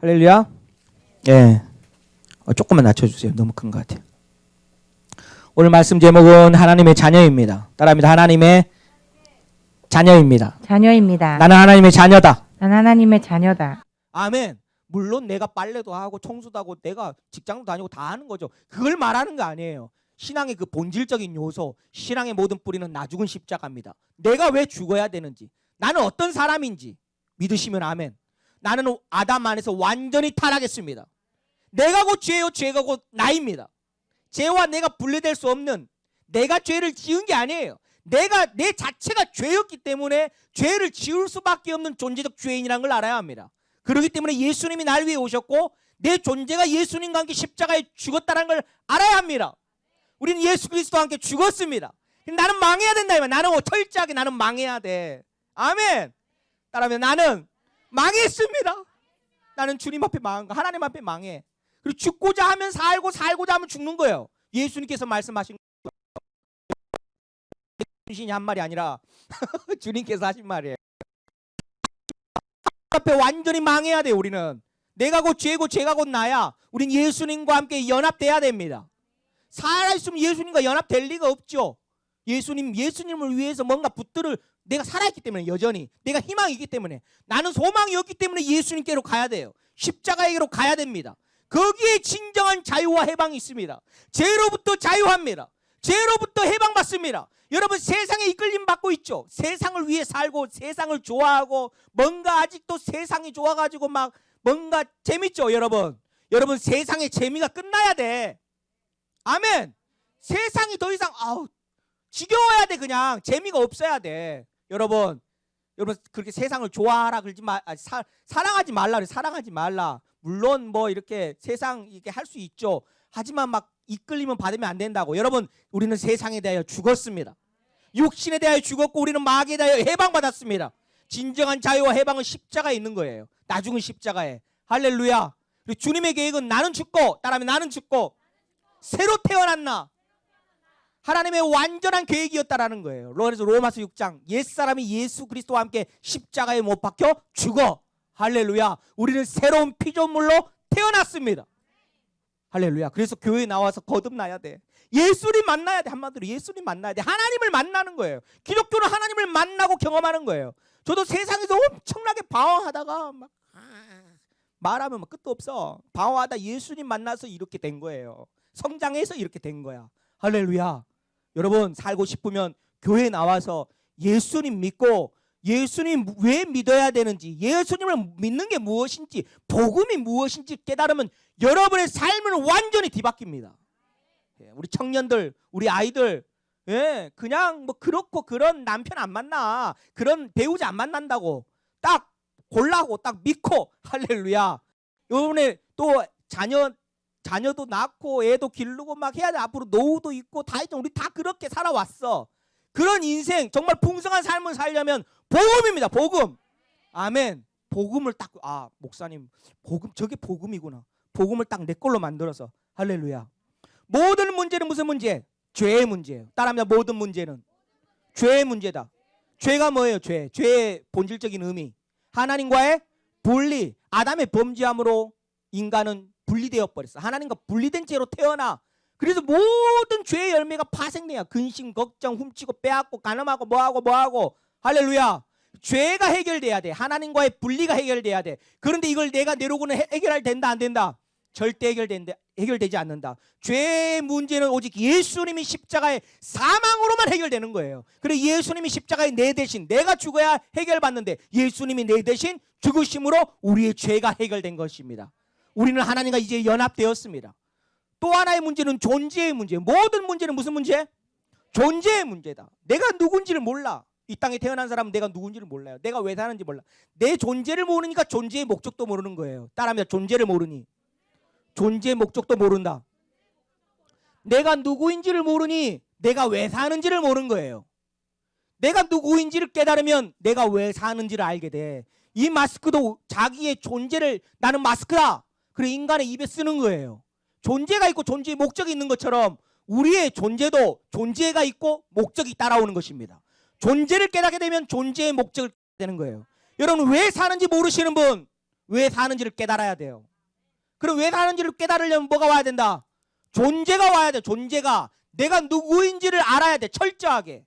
할렐루야. 예. 조금만 낮춰주세요. 너무 큰 것 같아요. 오늘 말씀 제목은 하나님의 자녀입니다. 따라합니다. 하나님의 자녀입니다. 자녀입니다. 나는 하나님의 자녀다. 난 하나님의 자녀다. 아멘. 물론 내가 빨래도 하고 청소도 하고 내가 직장도 다니고 다 하는 거죠. 그걸 말하는 거 아니에요. 신앙의 그 본질적인 요소, 신앙의 모든 뿌리는 나 죽은 십자가입니다. 내가 왜 죽어야 되는지, 나는 어떤 사람인지 믿으시면 아멘. 나는 아담 안에서 완전히 타락했습니다. 내가 곧 죄요, 죄가 곧 나입니다. 죄와 내가 분리될 수 없는, 내가 죄를 지은 게 아니에요. 내가 내 자체가 죄였기 때문에 죄를 지을 수밖에 없는 존재적 죄인이라는 걸 알아야 합니다. 그렇기 때문에 예수님이 날 위해 오셨고 내 존재가 예수님과 함께 십자가에 죽었다는 걸 알아야 합니다. 우리는 예수 그리스도와 함께 죽었습니다. 나는 망해야 된다. 나는 철저하게 나는 망해야 돼. 아멘. 따라하면 나는 망했습니다. 나는 주님 앞에 망한 거, 하나님 앞에 망해. 그리고 죽고자 하면 살고 살고자 하면 죽는 거예요. 예수님께서 말씀하신 신이 한 말이 아니라 주님께서 하신 말이에요. 앞에 완전히 망해야 돼요. 우리는 내가 곧 죄고 죄가 곧 나야. 우린 예수님과 함께 연합돼야 됩니다. 살아있으면 예수님과 연합될 리가 없죠. 예수님을 위해서 뭔가 붙들을 내가 살아있기 때문에, 여전히 내가 희망이 있기 때문에, 나는 소망이 없기 때문에 예수님께로 가야 돼요. 십자가에게로 가야 됩니다. 거기에 진정한 자유와 해방이 있습니다. 죄로부터 자유합니다. 죄로부터 해방받습니다. 여러분, 세상에 이끌림 받고 있죠. 세상을 위해 살고 세상을 좋아하고 뭔가 아직도 세상이 좋아가지고 막 뭔가 재밌죠. 여러분 세상의 재미가 끝나야 돼. 아멘. 세상이 더 이상 지겨워야 돼. 그냥 재미가 없어야 돼. 여러분 그렇게 세상을 좋아하라 그러지 마. 사랑하지 말라 그래. 사랑하지 말라. 물론 뭐 이렇게 세상 이렇게 할 수 있죠. 하지만 막 이끌리면 받으면 안 된다고. 여러분, 우리는 세상에 대하여 죽었습니다. 육신에 대하여 죽었고 우리는 마귀에 대하여 해방받았습니다. 진정한 자유와 해방은 십자가에 있는 거예요. 나 죽은 십자가에. 할렐루야. 그리고 주님의 계획은 나는 죽고, 따라하면 나는 죽고 새로 태어났나. 하나님의 완전한 계획이었다라는 거예요. 그래서 로마서 6장 옛사람이 예수 그리스도와 함께 십자가에 못 박혀 죽어. 할렐루야. 우리는 새로운 피조물로 태어났습니다. 할렐루야. 그래서 교회에 나와서 거듭나야 돼. 예수님 만나야 돼. 한마디로 예수님 만나야 돼. 하나님을 만나는 거예요. 기독교는 하나님을 만나고 경험하는 거예요. 저도 세상에서 엄청나게 방황하다가 막 말하면 막 끝도 없어. 방황하다 예수님 만나서 이렇게 된 거예요. 성장해서 이렇게 된 거야. 할렐루야. 여러분, 살고 싶으면 교회에 나와서 예수님 믿고, 예수님 왜 믿어야 되는지, 예수님을 믿는 게 무엇인지, 복음이 무엇인지 깨달으면 여러분의 삶은 완전히 뒤바뀝니다. 우리 청년들, 우리 아이들, 그냥 뭐 그렇고 그런 남편 안 만나, 그런 배우자 안 만난다고 딱 골라고 딱 믿고, 할렐루야. 요번에 또 자녀도 낳고 애도 기르고 막 해야 돼. 앞으로 노후도 있고 다 있죠. 우리 다 그렇게 살아왔어. 그런 인생, 정말 풍성한 삶을 살려면 복음입니다. 복음. 아멘. 복음을 딱, 목사님 복음, 저게 복음이구나. 복음을 딱 내 걸로 만들어서. 할렐루야. 모든 문제는 무슨 문제? 죄의 문제예요. 따라합니다. 모든 문제는 죄의 문제다. 죄가 뭐예요? 죄의 본질적인 의미, 하나님과의 분리. 아담의 범죄함으로 인간은 분리되어 버렸어. 하나님과 분리된 채로 태어나. 그래서 모든 죄의 열매가 파생돼요. 근심, 걱정, 훔치고 빼앗고 간음하고 뭐하고. 할렐루야. 죄가 해결돼야 돼. 하나님과의 분리가 해결돼야 돼. 그런데 이걸 내가 내로고는 해결할 된다 안 된다? 절대 해결되지 않는다. 죄의 문제는 오직 예수님이 십자가의 사망으로만 해결되는 거예요. 그래, 예수님이 십자가에 내 대신, 내가 죽어야 해결받는데 예수님이 내 대신 죽으심으로 우리의 죄가 해결된 것입니다. 우리는 하나님과 이제 연합되었습니다. 또 하나의 문제는 존재의 문제. 모든 문제는 무슨 문제? 존재의 문제다. 내가 누군지를 몰라. 이 땅에 태어난 사람은 내가 누군지를 몰라요. 내가 왜 사는지 몰라. 내 존재를 모르니까 존재의 목적도 모르는 거예요. 따라하면 존재를 모르니 존재의 목적도 모른다. 내가 누구인지를 모르니 내가 왜 사는지를 모르는 거예요. 내가 누구인지를 깨달으면 내가 왜 사는지를 알게 돼. 이 마스크도 자기의 존재를, 나는 마스크다. 그래, 인간의 입에 쓰는 거예요. 존재가 있고 존재의 목적이 있는 것처럼 우리의 존재도 존재가 있고 목적이 따라오는 것입니다. 존재를 깨닫게 되면 존재의 목적을 깨닫게 되는 거예요. 여러분, 왜 사는지 모르시는 분, 왜 사는지를 깨달아야 돼요. 그럼 왜 사는지를 깨달으려면 뭐가 와야 된다? 존재가 와야 돼. 존재가. 내가 누구인지를 알아야 돼. 철저하게.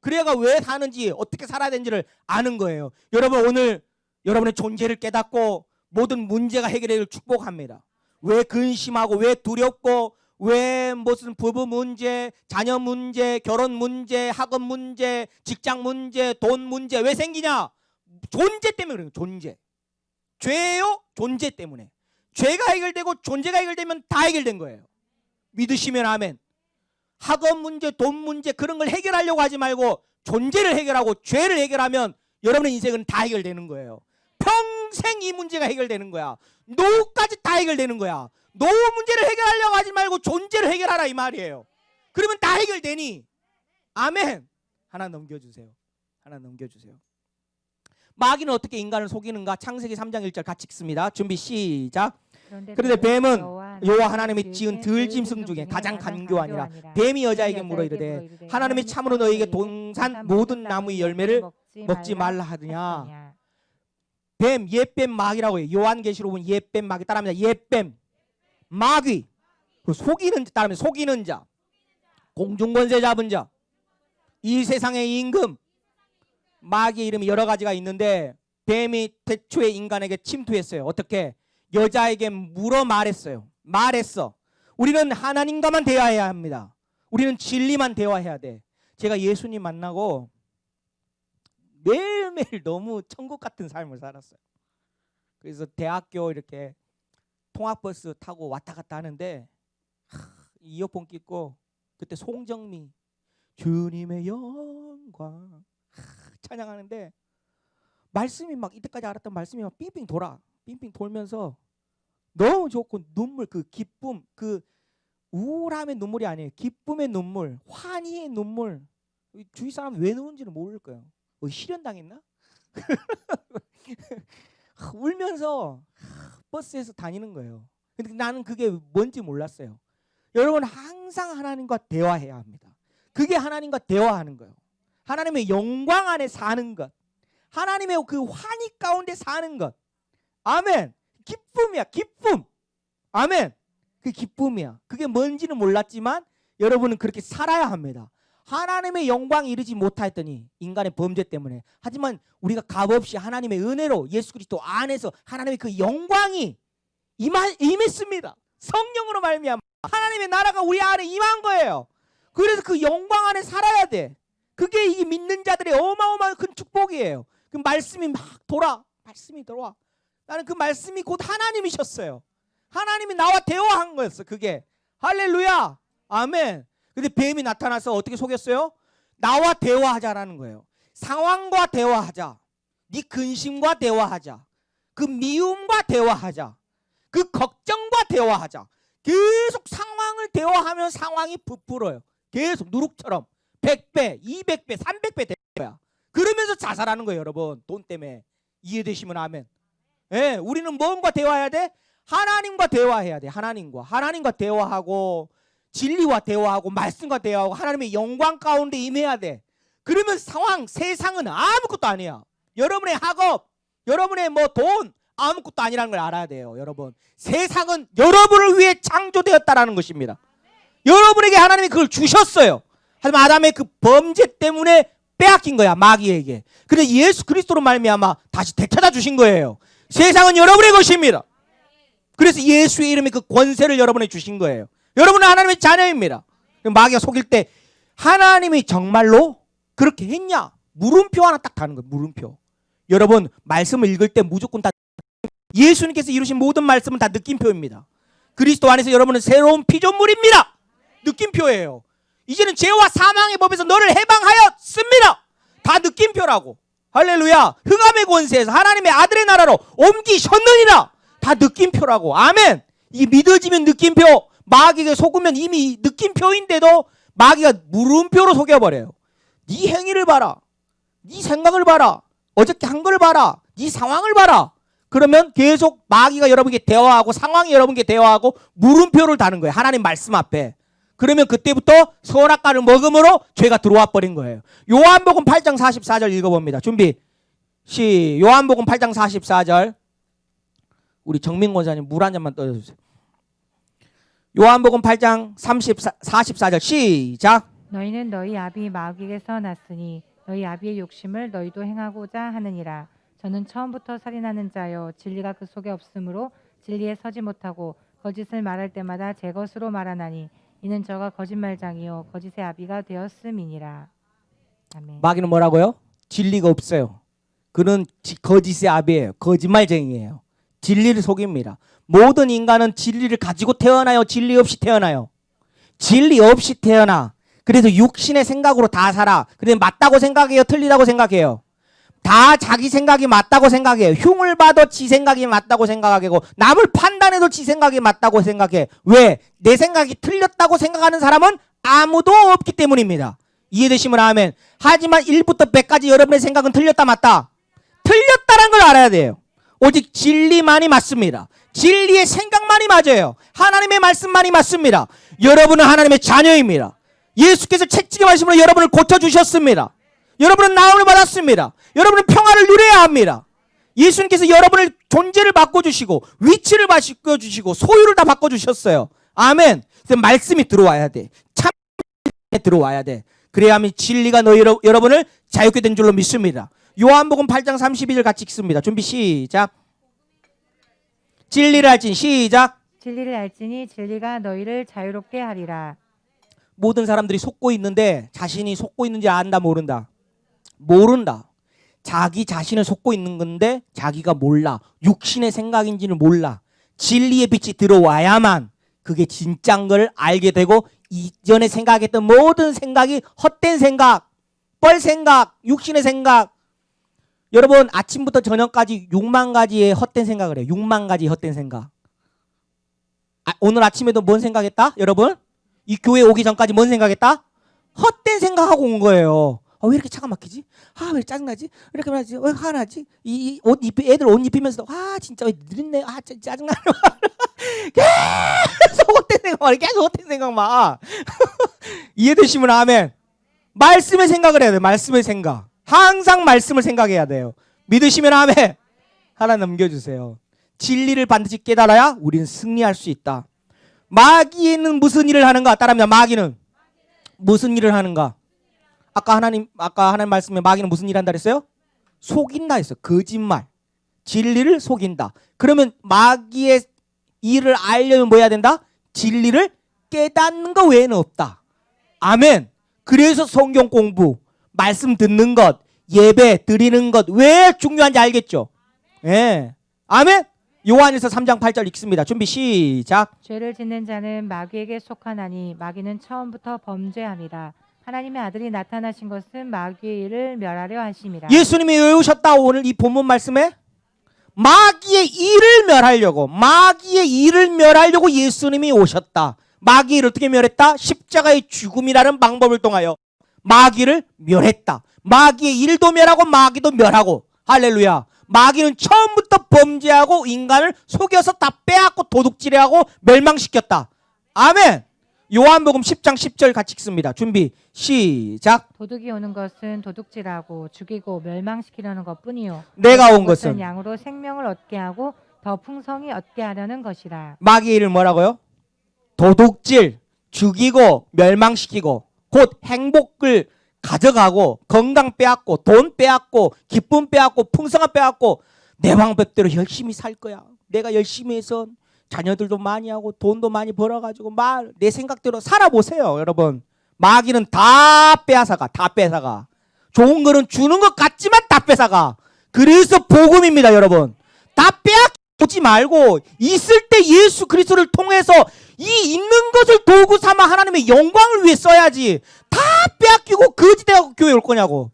그래야 왜 사는지 어떻게 살아야 되는지를 아는 거예요. 여러분 오늘 여러분의 존재를 깨닫고 모든 문제가 해결되기를 축복합니다. 왜 근심하고 왜 두렵고 왜 무슨 부부 문제, 자녀 문제, 결혼 문제, 학업 문제, 직장 문제, 돈 문제 왜 생기냐? 존재 때문에 그래요. 존재. 죄예요? 존재 때문에. 죄가 해결되고 존재가 해결되면 다 해결된 거예요. 믿으시면 아멘. 학업 문제, 돈 문제 그런 걸 해결하려고 하지 말고 존재를 해결하고 죄를 해결하면 여러분의 인생은 다 해결되는 거예요. 평생 이 문제가 해결되는 거야. 노후까지 다 해결되는 거야. 노후 문제를 해결하려고 하지 말고 존재를 해결하라 이 말이에요. 그러면 다 해결되니. 아멘. 하나 넘겨주세요. 하나 넘겨주세요. 마귀는 어떻게 인간을 속이는가? 창세기 3장 1절 같이 읽습니다. 준비 시작. 그런데 뱀은 여호와 하나님이 지은 들짐승 중에 가장 간교하니라. 뱀이 여자에게 물어 이르되 하나님이 참으로 너에게 동산 모든 나무의 열매를 먹지 말라 하느냐. 뱀, 옛뱀 마귀라고 해요. 요한계시록 보면 옛뱀 마귀 따라합니다. 옛뱀 마귀. 그 속이는 자 따라합니다. 속이는 자, 공중권세 잡은 자, 이 세상의 임금. 마귀의 이름이 여러 가지가 있는데 뱀이 태초에 인간에게 침투했어요. 어떻게? 여자에게 물어 말했어요. 말했어. 우리는 하나님과만 대화해야 합니다. 우리는 진리만 대화해야 돼. 제가 예수님 만나고 매일매일 너무 천국 같은 삶을 살았어요. 그래서 대학교 이렇게 통학버스 타고 왔다 갔다 하는데 이어폰 끼고 그때 송정미 주님의 영광 찬양하는데 말씀이 막 이때까지 알았던 말씀이 막 빙빙 돌아. 빙빙 돌면서 너무 좋고 눈물 그 기쁨 그 우울함의 눈물이 아니에요. 기쁨의 눈물, 환희의 눈물. 주위 사람 왜 누군지는 모를 거예요. 실현당했나? 울면서 버스에서 다니는 거예요. 근데 나는 그게 뭔지 몰랐어요. 여러분 항상 하나님과 대화해야 합니다. 그게 하나님과 대화하는 거예요. 하나님의 영광 안에 사는 것. 하나님의 그 환희 가운데 사는 것. 아멘. 기쁨이야. 기쁨. 아멘. 그 기쁨이야. 그게 뭔지는 몰랐지만 여러분은 그렇게 살아야 합니다. 하나님의 영광이 이르지 못하였더니 인간의 범죄 때문에. 하지만 우리가 값없이 하나님의 은혜로 예수 그리스도 안에서 하나님의 그 영광이 임했습니다. 성령으로 말미암아 하나님의 나라가 우리 안에 임한 거예요. 그래서 그 영광 안에 살아야 돼. 그게 이 믿는 자들의 어마어마한 큰 축복이에요. 그 말씀이 막 돌아. 말씀이 들어와. 나는 그 말씀이 곧 하나님이셨어요. 하나님이 나와 대화한 거였어. 그게 할렐루야. 아멘. 근데 뱀이 나타나서 어떻게 속였어요? 나와 대화하자라는 거예요. 상황과 대화하자. 네 근심과 대화하자. 그 미움과 대화하자. 그 걱정과 대화하자. 계속 상황을 대화하면 상황이 부풀어요. 계속 누룩처럼 100배, 200배, 300배 될 거야. 그러면서 자살하는 거예요, 여러분. 돈 때문에. 이해되시면 아멘. 예, 우리는 뭔가 대화해야 돼? 하나님과 대화해야 돼. 하나님과 대화하고 진리와 대화하고 말씀과 대화하고 하나님의 영광 가운데 임해야 돼. 그러면 상황, 세상은 아무것도 아니야. 여러분의 학업, 여러분의 뭐 돈 아무것도 아니라는 걸 알아야 돼요, 여러분. 세상은 여러분을 위해 창조되었다라는 것입니다. 여러분에게 하나님이 그걸 주셨어요. 하지만 아담의 그 범죄 때문에 빼앗긴 거야, 마귀에게. 그래서 예수 그리스도로 말미암아 다시 되찾아 주신 거예요. 세상은 여러분의 것입니다. 그래서 예수의 이름의 그 권세를 여러분에게 주신 거예요. 여러분은 하나님의 자녀입니다. 마귀가 속일 때 하나님이 정말로 그렇게 했냐? 물음표 하나 딱 다는 거예요. 물음표. 여러분 말씀을 읽을 때 무조건 다 예수님께서 이루신 모든 말씀은 다 느낌표입니다. 그리스도 안에서 여러분은 새로운 피조물입니다. 느낌표예요. 이제는 죄와 사망의 법에서 너를 해방하였습니다. 다 느낌표라고. 할렐루야. 흑암의 권세에서 하나님의 아들의 나라로 옮기셨느니라. 다 느낌표라고. 아멘. 이 믿어지면 느낌표. 마귀가 속으면 이미 느낌표인데도 마귀가 물음표로 속여버려요. 네 행위를 봐라. 네 생각을 봐라. 어저께 한 걸 봐라. 네 상황을 봐라. 그러면 계속 마귀가 여러분께 대화하고 상황이 여러분께 대화하고 물음표를 다는 거예요. 하나님 말씀 앞에. 그러면 그때부터 선악과를 먹음으로 죄가 들어와 버린 거예요. 요한복음 8장 44절 읽어봅니다. 준비. 요한복음 8장 44절. 우리 정민 권사님 물 한 잔만 떠주세요. 요한복음 8장 44절 시작. 너희는 너희 아비 마귀에게서 났으니 너희 아비의 욕심을 너희도 행하고자 하느니라. 저는 처음부터 살인하는 자여 진리가 그 속에 없으므로 진리에 서지 못하고 거짓을 말할 때마다 제 것으로 말하나니 이는 저가 거짓말장이요 거짓의 아비가 되었음이니라. 아멘. 마귀는 뭐라고요? 진리가 없어요. 그는 거짓의 아비예요. 거짓말쟁이에요. 진리를 속입니다. 모든 인간은 진리를 가지고 태어나요? 진리 없이 태어나요? 진리 없이 태어나. 그래서 육신의 생각으로 다 살아. 그래서 맞다고 생각해요? 틀리다고 생각해요? 다 자기 생각이 맞다고 생각해요. 흉을 봐도 지 생각이 맞다고 생각하고 남을 판단해도 지 생각이 맞다고 생각해. 왜? 내 생각이 틀렸다고 생각하는 사람은 아무도 없기 때문입니다. 이해되시면 아멘. 하지만 1부터 100까지 여러분의 생각은 틀렸다 맞다? 틀렸다는 걸 알아야 돼요. 오직 진리만이 맞습니다. 진리의 생각만이 맞아요. 하나님의 말씀만이 맞습니다. 여러분은 하나님의 자녀입니다. 예수께서 책찍의 말씀으로 여러분을 고쳐주셨습니다. 여러분은 나음을 받았습니다. 여러분은 평화를 누려야 합니다. 예수님께서 여러분의 존재를 바꿔주시고 위치를 바꿔주시고 소유를 다 바꿔주셨어요. 아멘. 그래서 말씀이 들어와야 돼. 참에 들어와야 돼. 그래야만 진리가 여러분을 자유케 된 줄로 믿습니다. 요한복음 8장 32절 같이 읽습니다. 준비 시작. 진리를 알지니 시작. 진리를 알지니 진리가 너희를 자유롭게 하리라. 모든 사람들이 속고 있는데 자신이 속고 있는지 안다 모른다. 모른다. 자기 자신을 속고 있는 건데 자기가 몰라. 육신의 생각인지는 몰라. 진리의 빛이 들어와야만 그게 진짜인 걸 알게 되고 이전에 생각했던 모든 생각이 헛된 생각, 뻘생각, 육신의 생각. 여러분 아침부터 저녁까지 6만 가지의 헛된 생각을 해요. 6만 가지 헛된 생각. 오늘 아침에도 뭔 생각했다? 여러분? 이 교회 오기 전까지 뭔 생각했다? 헛된 생각하고 온 거예요. 왜 이렇게 차가 막히지? 왜 이렇게 짜증나지? 왜 이렇게 말하지? 왜 화나지? 이 옷 입히 애들 옷 입히면서도 진짜 왜 느린네? 짜증나네. 계속 헛된 생각만 계속 헛된 생각만. 이해되시면 아멘. 말씀의 생각을 해야 돼요. 말씀의 생각. 항상 말씀을 생각해야 돼요. 믿으시면 아멘. 하나 넘겨주세요. 진리를 반드시 깨달아야 우리는 승리할 수 있다. 마귀는 무슨 일을 하는가? 따라합니다. 마귀는 무슨 일을 하는가? 아까 하나님 말씀에 마귀는 무슨 일을 한다 그랬어요? 속인다 했어요. 거짓말. 진리를 속인다. 그러면 마귀의 일을 알려면 뭐 해야 된다? 진리를 깨닫는 것 외에는 없다. 아멘. 그래서 성경 공부, 말씀 듣는 것, 예배 드리는 것 왜 중요한지 알겠죠? 예. 아멘. 요한일서 3장 8절 읽습니다. 준비 시작. 죄를 짓는 자는 마귀에게 속하나니 마귀는 처음부터 범죄함이라. 하나님의 아들이 나타나신 것은 마귀의 일을 멸하려 하심이라. 예수님이 왜 오셨다? 오늘 이 본문 말씀에 마귀의 일을 멸하려고 예수님이 오셨다. 마귀를 어떻게 멸했다? 십자가의 죽음이라는 방법을 통하여 마귀를 멸했다. 마귀의 일도 멸하고 마귀도 멸하고. 할렐루야. 마귀는 처음부터 범죄하고 인간을 속여서 다 빼앗고 도둑질하고 멸망시켰다. 아멘. 요한복음 10장 10절 같이 읽습니다. 준비 시작. 도둑이 오는 것은 도둑질하고 죽이고 멸망시키려는 것뿐이요 내가 온 것은 양으로 생명을 얻게 하고 더 풍성히 얻게 하려는 것이라. 마귀의 일을 뭐라고요? 도둑질, 죽이고 멸망시키고 곧 행복을 가져가고 건강 빼앗고 돈 빼앗고 기쁨 빼앗고 풍성함 빼앗고 내 방법대로 열심히 살 거야. 내가 열심히 해서 자녀들도 많이 하고 돈도 많이 벌어가지고 내 생각대로 살아보세요. 여러분 마귀는 다 빼앗아가. 좋은 거는 주는 것 같지만 다 뺏어가. 그래서 복음입니다. 여러분 다 빼앗지 말고 있을 때 예수 그리스도를 통해서 이 있는 것을 도구 삼아 하나님의 영광을 위해 써야지. 다 빼앗기고 거지되고 교회 올 거냐고.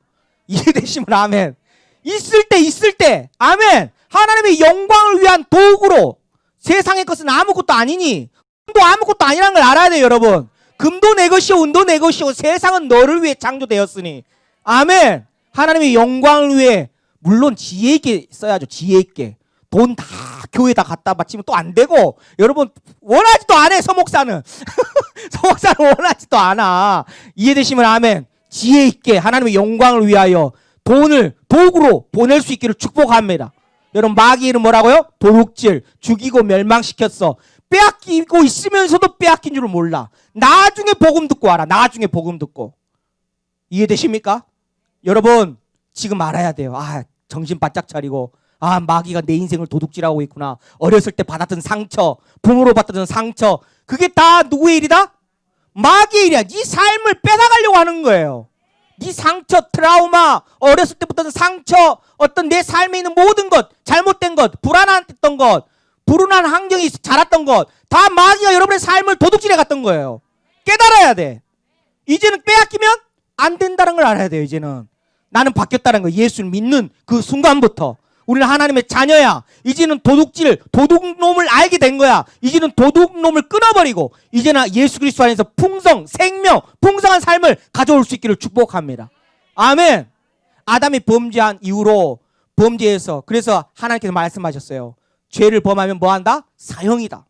이해되시면 아멘. 있을 때 아멘. 하나님의 영광을 위한 도구로. 세상의 것은 아무것도 아니니 금도 아무것도 아니라는 걸 알아야 돼요. 여러분 금도 내 것이요 은도 내 것이요 세상은 너를 위해 창조되었으니. 아멘. 하나님의 영광을 위해 물론 지혜 있게 써야죠. 지혜 있게. 돈 다 교회에다 갖다 바치면 또 안 되고. 여러분 원하지도 않아. 서목사는 서목사는 원하지도 않아. 이해되시면 아멘. 지혜 있게 하나님의 영광을 위하여 돈을 도구로 보낼 수 있기를 축복합니다. 여러분 마귀는 뭐라고요? 도둑질, 죽이고 멸망시켰어. 빼앗기고 있으면서도 빼앗긴 줄을 몰라. 나중에 복음 듣고 와라. 나중에 복음 듣고. 이해되십니까? 여러분 지금 알아야 돼요. 정신 바짝 차리고 마귀가 내 인생을 도둑질하고 있구나. 어렸을 때 받았던 상처, 부모로 받았던 상처, 그게 다 누구의 일이다? 마귀의 일이야. 네 삶을 뺏어가려고 하는 거예요. 네 상처, 트라우마, 어렸을 때 받았던 상처, 어떤 내 삶에 있는 모든 것, 잘못된 것, 불안했던 것, 불운한 환경에 자랐던 것, 다 마귀가 여러분의 삶을 도둑질해 갔던 거예요. 깨달아야 돼. 이제는 빼앗기면 안 된다는 걸 알아야 돼요. 이제는 나는 바뀌었다는 거. 예수를 믿는 그 순간부터 우리는 하나님의 자녀야. 이제는 도둑놈을 알게 된 거야. 이제는 도둑놈을 끊어버리고 이제는 예수 그리스도 안에서 풍성, 생명, 풍성한 삶을 가져올 수 있기를 축복합니다. 아멘. 아담이 범죄한 이후로 범죄해서 그래서 하나님께서 말씀하셨어요. 죄를 범하면 뭐한다? 사형이다.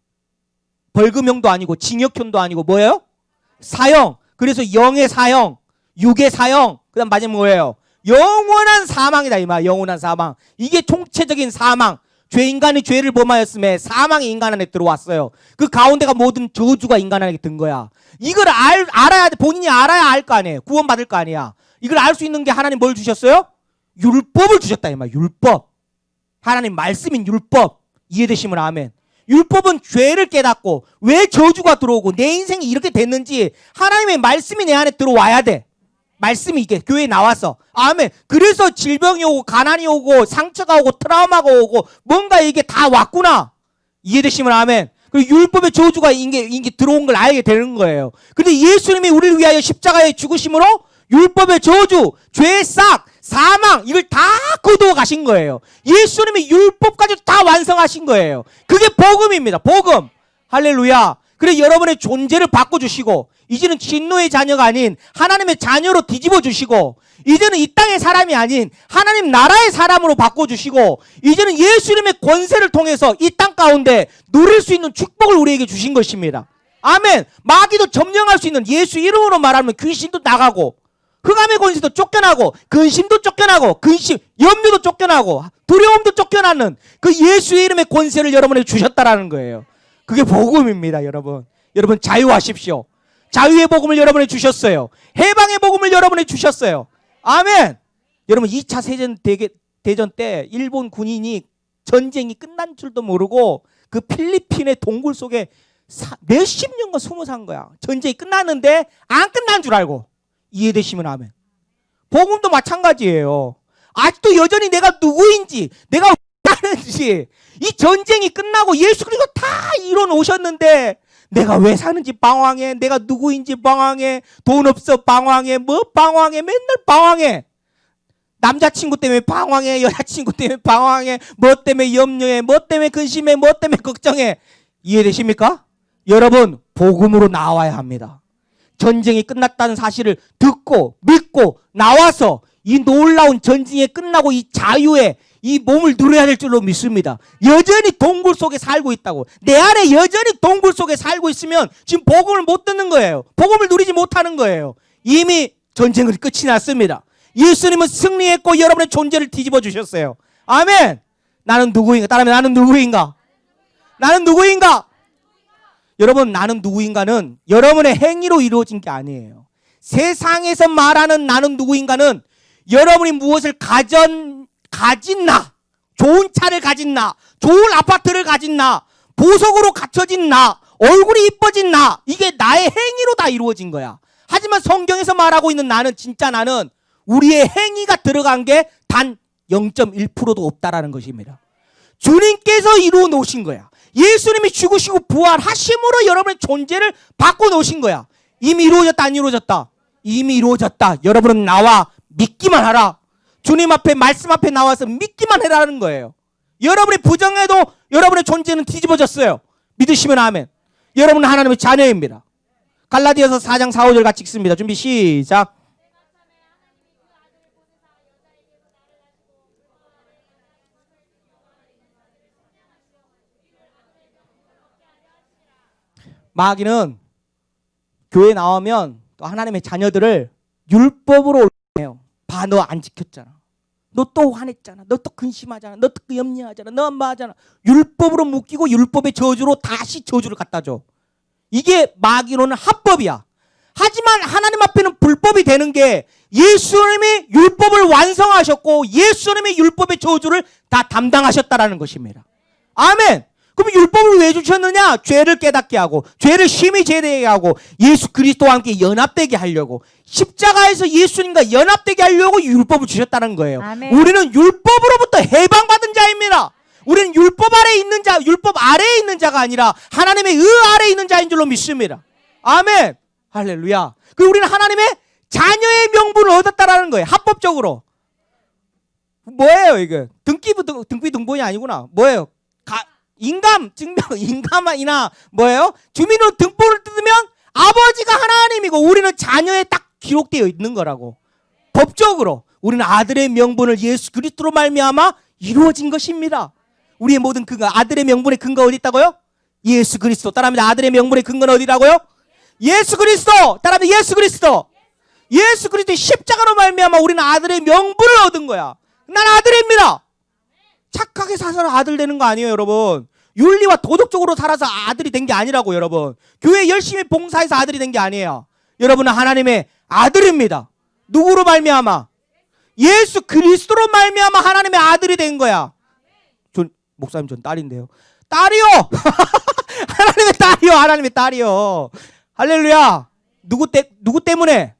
벌금형도 아니고 징역형도 아니고 뭐예요? 사형. 그래서 영의 사형, 육의 사형, 그 다음 마지막 뭐예요? 영원한 사망이다. 이 말. 영원한 사망. 이게 총체적인 사망. 인간이 죄를 범하였음에 사망이 인간 안에 들어왔어요. 그 가운데가 모든 저주가 인간 안에 든 거야. 이걸 알아야 돼. 본인이 알아야 알 거 아니에요. 구원받을 거 아니야. 이걸 알 수 있는 게 하나님 뭘 주셨어요? 율법을 주셨다. 이 말. 율법. 하나님 말씀인 율법. 이해되시면 아멘. 율법은 죄를 깨닫고 왜 저주가 들어오고 내 인생이 이렇게 됐는지 하나님의 말씀이 내 안에 들어와야 돼. 말씀이 이게 교회에 나와서. 아멘. 그래서 질병이 오고 가난이 오고 상처가 오고 트라우마가 오고 뭔가 이게 다 왔구나. 이해되시면 아멘. 그리고 율법의 저주가 이게 들어온 걸 알게 되는 거예요. 근데 예수님이 우리를 위하여 십자가에 죽으심으로 율법의 저주, 죄의 싹, 사망 이걸 다 거두어 가신 거예요. 예수님이 율법까지 다 완성하신 거예요. 그게 복음입니다. 복음. 할렐루야. 그래서 여러분의 존재를 바꿔주시고 이제는 진노의 자녀가 아닌 하나님의 자녀로 뒤집어 주시고 이제는 이 땅의 사람이 아닌 하나님 나라의 사람으로 바꿔주시고 이제는 예수님의 권세를 통해서 이 땅 가운데 누릴 수 있는 축복을 우리에게 주신 것입니다. 아멘. 마귀도 점령할 수 있는 예수 이름으로 말하면 귀신도 나가고 흑암의 권세도 쫓겨나고 근심도 쫓겨나고 염려도 쫓겨나고 두려움도 쫓겨나는 그 예수의 이름의 권세를 여러분에게 주셨다라는 거예요. 그게 복음입니다. 여러분 자유하십시오. 자유의 복음을 여러분에게 주셨어요. 해방의 복음을 여러분에게 주셨어요. 아멘. 여러분 2차 세계대전 때 일본 군인이 전쟁이 끝난 줄도 모르고 그 필리핀의 동굴 속에 몇십 년간 숨어 산 거야. 전쟁이 끝났는데 안 끝난 줄 알고. 이해되시면 아멘. 복음도 마찬가지예요. 아직도 여전히 내가 누구인지 내가 왜 사는지 이 전쟁이 끝나고 예수 그리스도 다 이뤄 놓으셨는데 내가 왜 사는지 방황해. 내가 누구인지 방황해. 돈 없어 방황해. 방황해. 맨날 방황해. 남자친구 때문에 방황해. 여자친구 때문에 방황해. 뭐 때문에 염려해. 뭐 때문에 근심해. 뭐 때문에 걱정해. 이해되십니까? 여러분 복음으로 나와야 합니다. 전쟁이 끝났다는 사실을 듣고 믿고 나와서 이 놀라운 전쟁이 끝나고 이 자유에 이 몸을 누려야 될 줄로 믿습니다. 여전히 동굴 속에 살고 있다고. 내 안에 여전히 동굴 속에 살고 있으면 지금 복음을 못 듣는 거예요. 복음을 누리지 못하는 거예요. 이미 전쟁은 끝이 났습니다. 예수님은 승리했고 여러분의 존재를 뒤집어 주셨어요. 아멘. 나는 누구인가? 따라하면 나는 누구인가? 나는 누구인가? 여러분 나는 누구인가는 여러분의 행위로 이루어진 게 아니에요. 세상에서 말하는 나는 누구인가는 여러분이 무엇을 가진 나, 좋은 차를 가진 나, 좋은 아파트를 가진 나, 보석으로 갖춰진 나, 얼굴이 이뻐진 나, 이게 나의 행위로 다 이루어진 거야. 하지만 성경에서 말하고 있는 나는 진짜 나는 우리의 행위가 들어간 게 단 0.1%도 없다라는 것입니다. 주님께서 이루어 놓으신 거야. 예수님이 죽으시고 부활하심으로 여러분의 존재를 바꿔 놓으신 거야. 이미 이루어졌다 안 이루어졌다? 이미 이루어졌다. 여러분은 나와 믿기만 하라. 주님 앞에 말씀 앞에 나와서 믿기만 해라는 거예요. 여러분이 부정해도 여러분의 존재는 뒤집어졌어요. 믿으시면 아멘. 여러분은 하나님의 자녀입니다. 갈라디아서 4장 4, 5절 같이 읽습니다. 준비 시작. 마귀는 교회 나오면 또 하나님의 자녀들을 율법으로 올려요. 봐, 너 안 지켰잖아. 너 또 화냈잖아. 너 또 근심하잖아. 너 또 염려하잖아. 너 엄마 하잖아. 율법으로 묶이고 율법의 저주로 다시 저주를 갖다 줘. 이게 마귀로는 합법이야. 하지만 하나님 앞에는 불법이 되는 게 예수님이 율법을 완성하셨고 예수님이 율법의 저주를 다 담당하셨다라는 것입니다. 아멘. 그럼 율법을 왜 주셨느냐? 죄를 깨닫게 하고 죄를 심히 제대하게 하고 예수 그리스도와 함께 연합되게 하려고, 십자가에서 예수님과 연합되게 하려고 율법을 주셨다는 거예요. 아멘. 우리는 율법으로부터 해방받은 자입니다. 우리는 율법 아래에 있는 자, 율법 아래에 있는 자가 아니라 하나님의 의 아래에 있는 자인 줄로 믿습니다. 아멘. 할렐루야. 그리고 우리는 하나님의 자녀의 명분을 얻었다라는 거예요. 합법적으로. 뭐예요 이게? 등비 등본이 아니구나. 뭐예요? 인감 증명 인감이나 뭐예요? 주민으로 등본을 뜯으면 아버지가 하나님이고 우리는 자녀에 딱 기록되어 있는 거라고. 법적으로 우리는 아들의 명분을 예수 그리스도로 말미암아 이루어진 것입니다. 우리의 모든 근거, 아들의 명분의 근거 어디 있다고요? 예수 그리스도. 따라합니다. 아들의 명분의 근거는 어디라고요? 예수 그리스도. 따라합니다. 예수 그리스도. 예수 그리스도의 십자가로 말미암아 우리는 아들의 명분을 얻은 거야. 난 아들입니다. 착하게 살아서 아들 되는 거 아니에요, 여러분. 윤리와 도덕적으로 살아서 아들이 된 게 아니라고, 여러분. 교회 열심히 봉사해서 아들이 된 게 아니에요. 여러분은 하나님의 아들입니다. 누구로 말미암아? 예수 그리스도로 말미암아 하나님의 아들이 된 거야. 목사님 전 딸인데요. 딸이요. 하나님의 딸이요. 하나님의 딸이요. 할렐루야. 누구 때문에?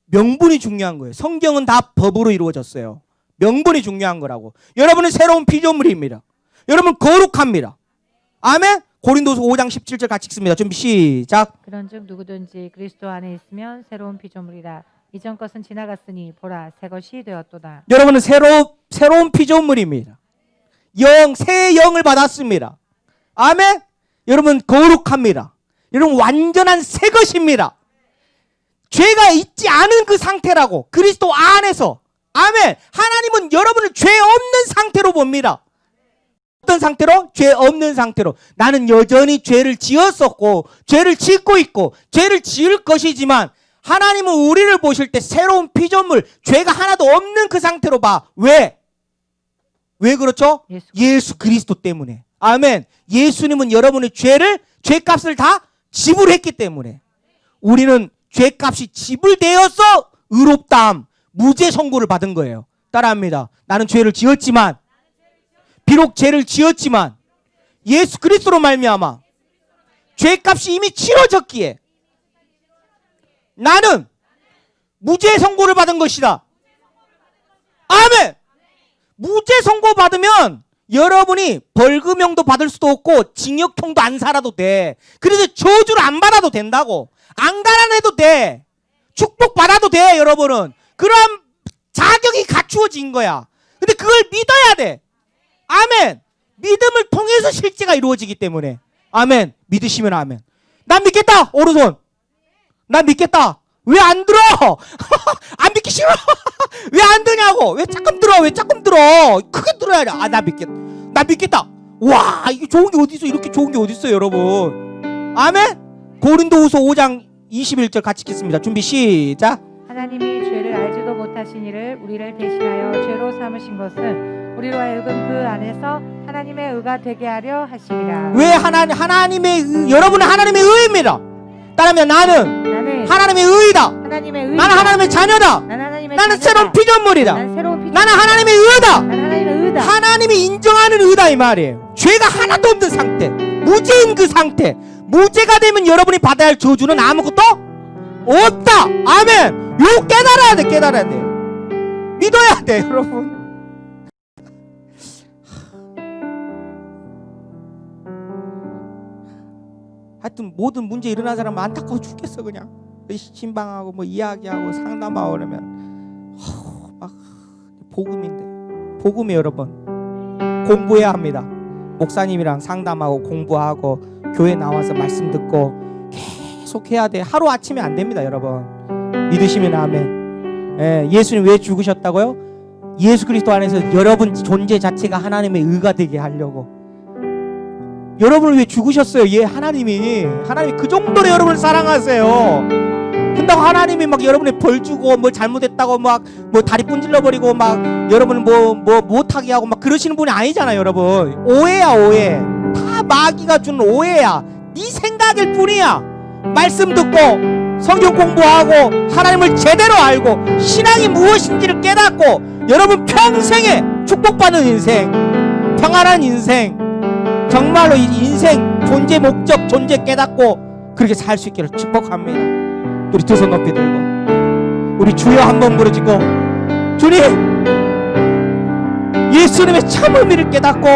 명분이 중요한 거예요. 성경은 다 법으로 이루어졌어요. 명분이 중요한 거라고. 여러분은 새로운 피조물입니다. 여러분 거룩합니다. 아멘. 고린도서 5장 17절 같이 읽습니다. 준비 시작. 그런즉 누구든지 그리스도 안에 있으면 새로운 피조물이라. 이전 것은 지나갔으니 보라 새 것이 되었도다. 여러분은 새로운 피조물입니다. 새 영을 받았습니다. 아멘. 여러분 거룩합니다. 여러분 완전한 새 것입니다. 죄가 있지 않은 그 상태라고. 그리스도 안에서. 아멘. 하나님은 여러분을 죄 없는 상태로 봅니다. 어떤 상태로? 죄 없는 상태로. 나는 여전히 죄를 지었었고 죄를 짓고 있고 죄를 지을 것이지만 하나님은 우리를 보실 때 새로운 피조물, 죄가 하나도 없는 그 상태로 봐. 왜 그렇죠? 예수 그리스도 때문에. 아멘. 예수님은 여러분의 죄값을 다 지불했기 때문에 우리는 죄값이 지불되어서 의롭다함, 무죄 선고를 받은 거예요. 따라합니다. 나는 비록 죄를 지었지만 예수 그리스도로 말미암아 죄값이 이미 치러졌기에 나는 무죄 선고를 받은 것이다. 아멘. 무죄 선고 받으면 여러분이 벌금형도 받을 수도 없고 징역형도 안 살아도 돼. 그래서 저주를 안 받아도 된다고. 안 가난해도 돼. 축복 받아도 돼. 여러분은 그런 자격이 갖추어진 거야. 근데 그걸 믿어야 돼. 아멘. 믿음을 통해서 실제가 이루어지기 때문에. 아멘. 믿으시면 아멘. 난 믿겠다. 오른손. 난 믿겠다. 왜 안 들어? 안 믿기 싫어. 왜 안 드냐고. 왜 조금 들어. 크게 들어야 돼. 나 믿겠다. 와, 이게 좋은 게 어디 있어? 이렇게 좋은 게 어디 있어요, 여러분. 아멘. 고린도후서 5장 21절 같이 읽겠습니다. 준비 시작. 하나님이 죄를 알지도 못하신 이를 우리를 대신하여 죄로 삼으신 것은 우리로 하여금 그 안에서 하나님의 의가 되게 하려 하심이라. 왜 하나님의 여러분은 하나님의 의입니다. 따라하면 나는 하나님의 의이다. 나는 하나님의 자녀다. 나는 새로운 피조물이다. 나는 하나님의 의다. 하나님이 인정하는 의다 이 말이에요. 죄가 하나도 없는 상태, 무죄인 그 상태. 무죄가 되면 여러분이 받아야 할 저주는 아무것도 없다. 아멘. 이거 깨달아야 돼. 믿어야 돼, 여러분. 하여튼 모든 문제 일어난 사람 안타까워 죽겠어. 그냥 신방하고 뭐 이야기하고 상담하고 그러면 막 복음이 여러분 공부해야 합니다. 목사님이랑 상담하고 공부하고 교회 나와서 말씀 듣고 계속 해야 돼. 하루아침에 안 됩니다, 여러분. 믿으시면 아멘. 예수님 왜 죽으셨다고요? 예수 그리스도 안에서 여러분 존재 자체가 하나님의 의가 되게 하려고. 여러분을 왜 죽으셨어요? 하나님이 그 정도로 여러분을 사랑하세요. 근데 하나님이 막 여러분이 벌 주고 뭐 잘못했다고 막 뭐 다리 분질러 버리고 막 여러분을 뭐 못하게 하고 막 그러시는 분이 아니잖아요, 여러분. 오해야, 오해. 다 마귀가 주는 오해야. 네 생각일 뿐이야. 말씀 듣고 성경 공부하고 하나님을 제대로 알고 신앙이 무엇인지를 깨닫고 여러분 평생에 축복받는 인생, 평안한 인생, 정말로 이 인생 존재 목적, 존재 깨닫고 그렇게 살 수 있기를 축복합니다. 우리 두 손 높이 들고 우리 주여 한번 부르짖고, 주님, 예수님의 참 의미를 깨닫고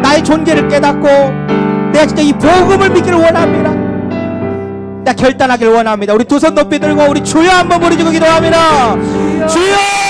나의 존재를 깨닫고 내가 진짜 이 복음을 믿기를 원합니다. 나 결단하기를 원합니다. 우리 두 손 높이 들고 우리 주여 한번 부르짖고 기도합니다. 주여!